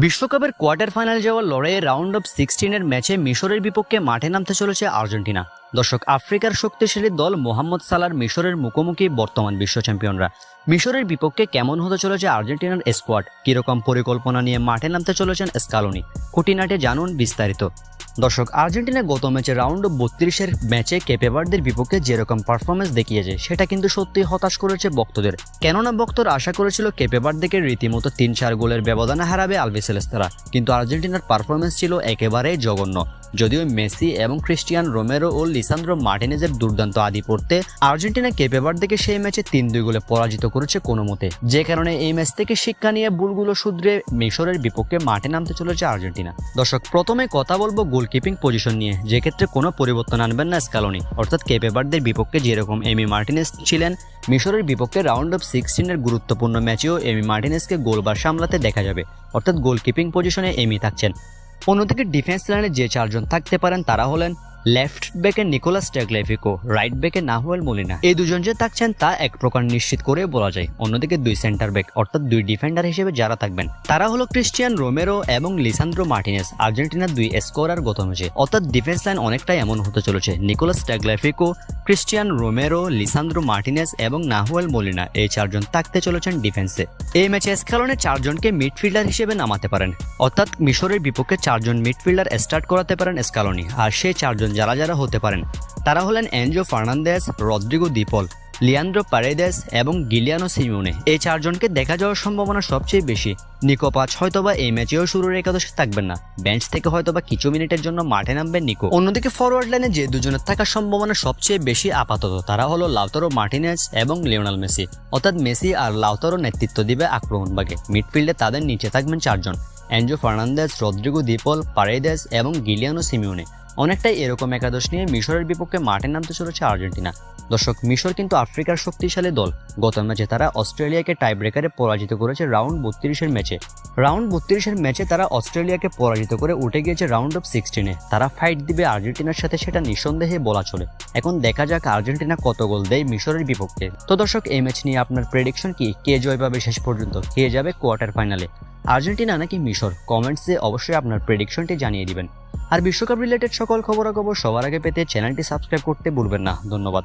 বিশ্বকাপের quarter final যাওয়ার লড়াইয়ে রাউন্ড অফ 16-এর ম্যাচে মিশরের বিপক্ষে মাঠে নামতে চলেছে আর্জেন্টিনা। দর্শক, আফ্রিকার শক্তিশালী দল মোহাম্মদ সালার মিশরের মুখোমুখি বর্তমান বিশ্ব চ্যাম্পিয়নরা। মিশরের বিপক্ষে কেমন হতে চলেছে আর্জেন্টিনার স্কোয়াড, কিরকম পরিকল্পনা নিয়ে মাঠে নামতে চলেছেন স্কালোনি, খুঁটিনাটি জানুন বিস্তারিত। দর্শক, আর্জেন্টিনা গত ম্যাচে রাউন্ড অফ 32-এর ম্যাচে কেপে ভার্দের বিপক্ষে যেরকম পারফরমেন্স দেখিয়েছে সেটা কিন্তু সত্যি হতাশ করেছে ভক্তদের। কেননা ভক্তরা আশা করেছিল কেপে ভার্দেকে রীতিমতো 3-4 গোলের ব্যবধানে হারাবে আলবিসেলেস্তারা, কিন্তু আর্জেন্টিনার পারফরমেন্স ছিল একেবারেই জঘন্য। যদিও মেসি এবং ক্রিস্টিয়ান রোমেরো ও লিসান্দ্রো মার্টিনেজের দুর্দান্ত আধিপত্যে আর্জেন্টিনা কেপে ভার্দেকে সেই ম্যাচে 3-2 গোলে পরাজিত করেছে কোনো মতে, যে কারণে এই ম্যাচ থেকে শিক্ষা নিয়ে ভুলগুলো শুধরে মিশরের বিপক্ষে মাঠে নামতে চলেছে আর্জেন্টিনা। দর্শক, প্রথমে কথা বলবো গোলকিপিং পজিশন নিয়ে, যে ক্ষেত্রে কোনো পরিবর্তন আনবেন না স্কালোনি। অর্থাৎ কেপে ভার্দের বিপক্ষে যেরকম এমি মার্টিনেজ ছিলেন, মিশরের বিপক্ষে রাউন্ড অফ 16-এর গুরুত্বপূর্ণ ম্যাচেও এমি মার্টিনেজকে গোলবার সামলাতে দেখা যাবে। অর্থাৎ গোলকিপিং পজিশনে এমি থাকছেন। অন্যদিকে ডিফেন্স লাইনে যে 4 জন থাকতে পারেন তারা হলেন লেফট ব্যাকে নিকোলাস ট্যাগলিয়াফিকো, রাইট ব্যাকে নাহুয়েল মোলিনা। এই দুজন যে থাকছেন তা এক প্রকার নিশ্চিত করে বলা যায়। অন্যদিকে 2 সেন্টার ব্যাক অর্থাৎ 2 ডিফেন্ডার হিসেবে যারা থাকবেন তারা হলো ক্রিস্টিয়ান রোমেরো এবং লিসান্দ্রো মার্টিনেজ, আর্জেন্টিনার 2 স্কোরার গত ম্যাচে। অর্থাৎ ডিফেন্স লাইন অনেকটাই এমন হতে চলেছে: Nicolas Tagliafico, Cristian Romero, Lisandro Martinez এবং নাহুয়েল মোলিনা, এই 4 জন থাকতে চলেছেন ডিফেন্সে। এই ম্যাচে স্কালোনি 4 জনকে মিডফিল্ডার হিসেবে নামাতে পারেন। অর্থাৎ মিশরের বিপক্ষে 4 জন মিডফিল্ডার স্টার্ট করাতে পারেন স্কালোনি। আর সেই 4 জন যারা যারা হতে পারেন তারা হলেন এনজো ফার্নান্দেজ, রদ্রিগো দি পল, লিয়ান্দ্রো পারেদেস এবং গিলিয়ানো সিমিওনে। এই 4 জনকে দেখা যাওয়ার সম্ভাবনা সবচেয়ে বেশি। নিকো পাচ হয়তোবা এই ম্যাচেও শুরুর একাদশে থাকবেন না, বেঞ্চ থেকে হয়তোবা কিছু মিনিটের জন্য মাঠে নামবেন নিকো। অন্যদিকে ফরওয়ার্ড লাইনে যে দুজনের থাকার সম্ভাবনা সবচেয়ে বেশি আপাতত তারা হলো লাউতারো মার্টিনেজ এবং লিওনেল মেসি। অর্থাৎ মেসি আর লাউতারো নেতৃত্ব দিবে আক্রমণ ভাগে। মিডফিল্ডে তাদের নিচে থাকবেন 4 জন: এনজো ফার্নান্দেজ, রদ্রিগো দি পল, পারেদেস এবং গিলিয়ানো সিমিওনে। অনেকটাই এরকম একাদশ নিয়ে মিশরের বিপক্ষে মাঠে নামতে চলেছে আর্জেন্টিনা। দর্শক, মিশর কিন্তু আফ্রিকার শক্তিশালী দল। গত ম্যাচে তারা অস্ট্রেলিয়াকে টাই ব্রেকারে পরাজিত করেছে রাউন্ড 32-এর ম্যাচে। রাউন্ড 32-এর ম্যাচে তারা অস্ট্রেলিয়াকে পরাজিত করে উঠে গিয়েছে রাউন্ড অফ 16-এ। তারা ফাইট দিবে আর্জেন্টিনার সাথে, সেটা নিঃসন্দেহে বলা চলে। এখন দেখা যাক আর্জেন্টিনা কত গোল দেয় মিশরের বিপক্ষে। তো দর্শক, এই ম্যাচ নিয়ে আপনার প্রেডিকশন কি? কে জয় পাবে শেষ পর্যন্ত? কে যাবে কোয়ার্টার ফাইনালে, আর্জেন্টিনা নাকি মিশর? কমেন্টসে অবশ্যই আপনার প্রেডিকশনটি জানিয়ে দিবেন। আর বিশ্বকাপ রিলেটেড সকল খবরাখবর সবার আগে পেতে চ্যানেলটি সাবস্ক্রাইব করতে ভুলবেন না। ধন্যবাদ।